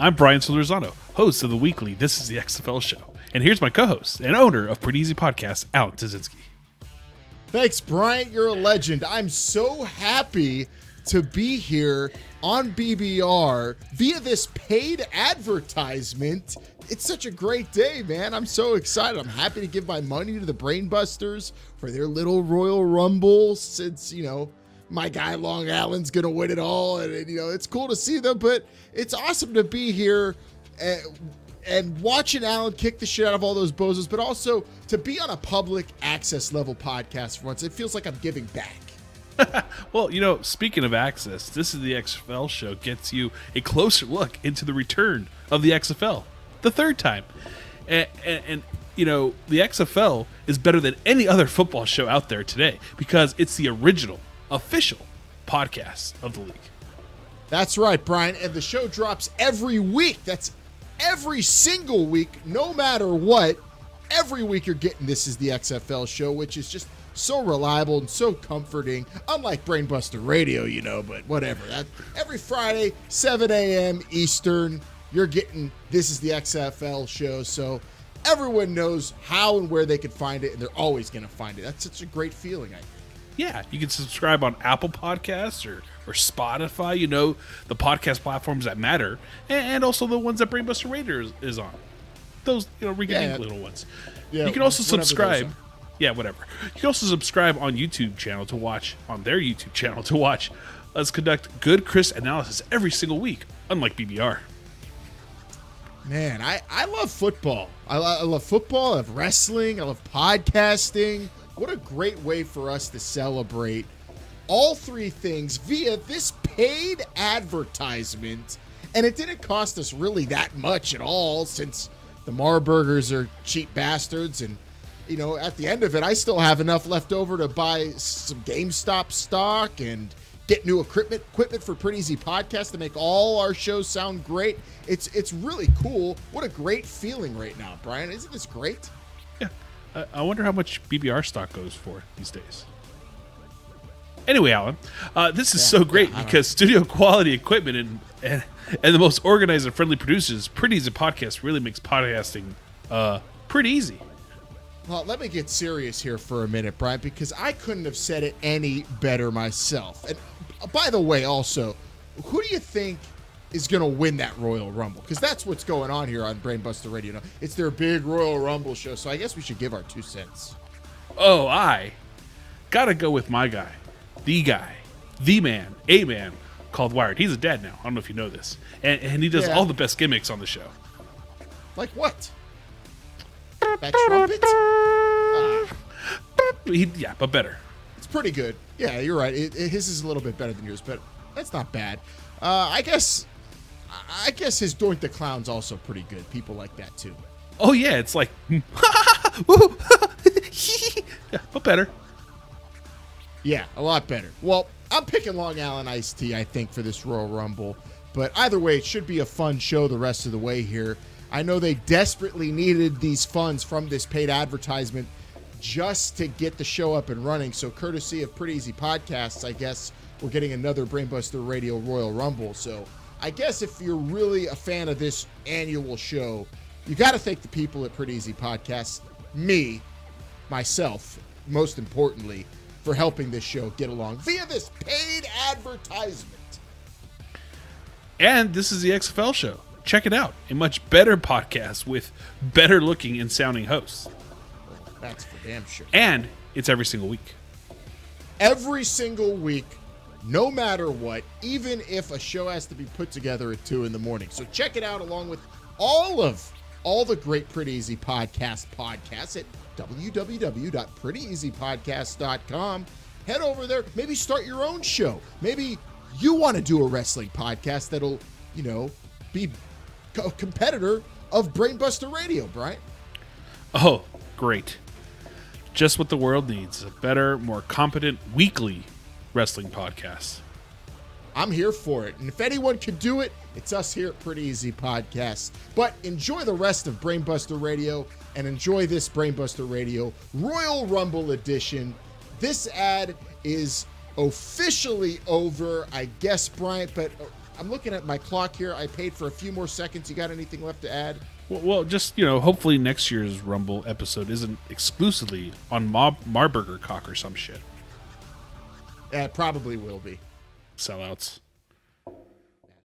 I'm Brian Solorzano, host of the weekly This is the XFL show. And here's my co-host and owner of Pretty Easy Podcast, Alan Tazinski. Thanks, Brian. You're a legend. I'm so happy to be here on BBR via this paid advertisement. It's such a great day, man. I'm so excited. I'm happy to give my money to the Brainbusters for their little Royal Rumble since, my guy Long Allen's going to win it all. And, it's cool to see them, but it's awesome to be here and watching Alan kick the shit out of all those bozos, but also to be on a public access level podcast for once. It feels like I'm giving back. Well, speaking of access, This is the XFL show gets you a closer look into the return of the XFL, the third time. And the XFL is better than any other football show out there today because it's the original, official podcast of the league. That's right, Brian. And the show drops every week. That's every single week, no matter what. Every week you're getting This is the XFL show, which is just so reliable and so comforting. Unlike Brainbuster Radio, but whatever. Every Friday, 7 a.m. Eastern, you're getting This is the XFL show. So everyone knows how and where they can find it, and they're always going to find it. That's such a great feeling, I think. Yeah, you can subscribe on Apple Podcasts or Spotify, the podcast platforms that matter, and also the ones that Brainbuster Radio is on. Those, rinky-dink little ones. Yeah, you can also subscribe. Yeah, whatever. You can also subscribe on their YouTube channel to watch us conduct good, crisp analysis every single week, unlike BBR. Man, I love football. I love football, I love wrestling, I love podcasting. What a great way for us to celebrate all three things via this paid advertisement. And it didn't cost us really that much at all since the Marburgers are cheap bastards. And, at the end of it, I still have enough left over to buy some GameStop stock and get new equipment for Pretty Easy Podcast to make all our shows sound great. It's really cool. What a great feeling right now, Brian. Isn't this great? Yeah. I wonder how much BBR stock goes for these days. Anyway, Alan, this is so great because studio quality equipment and the most organized and friendly producers, Pretty Easy Podcast really makes podcasting pretty easy. Well, let me get serious here for a minute, Brian, because I couldn't have said it any better myself. And by the way, also, who do you think is going to win that Royal Rumble? Because that's what's going on here on Brainbuster Radio now. It's their big Royal Rumble show, so I guess we should give our 2 cents. Oh, I gotta go with my guy, the man, a man called Wired. He's a dad now. I don't know if you know this. And he does all the best gimmicks on the show. Like what? That trumpet? Yeah, but better. It's pretty good. Yeah, you're right. His is a little bit better than yours, but that's not bad. I guess his Doink the Clown's also pretty good. People like that too. Oh yeah, it's like, yeah, but better. Yeah, a lot better. Well, I'm picking Long Island Iced Tea, I think, for this Royal Rumble. But either way, it should be a fun show the rest of the way here. I know they desperately needed these funds from this paid advertisement just to get the show up and running. So courtesy of Pretty Easy Podcasts, I guess we're getting another Brainbuster Radio Royal Rumble. So I guess if you're really a fan of this annual show, you got to thank the people at Pretty Easy Podcasts, myself, most importantly, for helping this show get along via this paid advertisement. And this is the XFL show. Check it out. A much better podcast with better looking and sounding hosts. That's for damn sure. And it's every single week. Every single week, no matter what, even if a show has to be put together at 2 in the morning. So check it out along with all the great Pretty Easy podcasts at www.prettyeasypodcast.com. Head over there. Maybe start your own show. Maybe you want to do a wrestling podcast that'll, be a competitor of Brainbuster Radio, Brian. Oh, great. Just what the world needs. A better, more competent weekly wrestling podcast. I'm here for it. And if anyone could do it, it's us here at Pretty Easy Podcasts. But enjoy the rest of Brainbuster Radio and enjoy this Brainbuster Radio Royal Rumble edition. This ad is officially over, I guess, Bryant, but I'm looking at my clock here. I paid for a few more seconds. You got anything left to add? Well, just, hopefully next year's Rumble episode isn't exclusively on Marburger cock or some shit. It probably will be. Sellouts.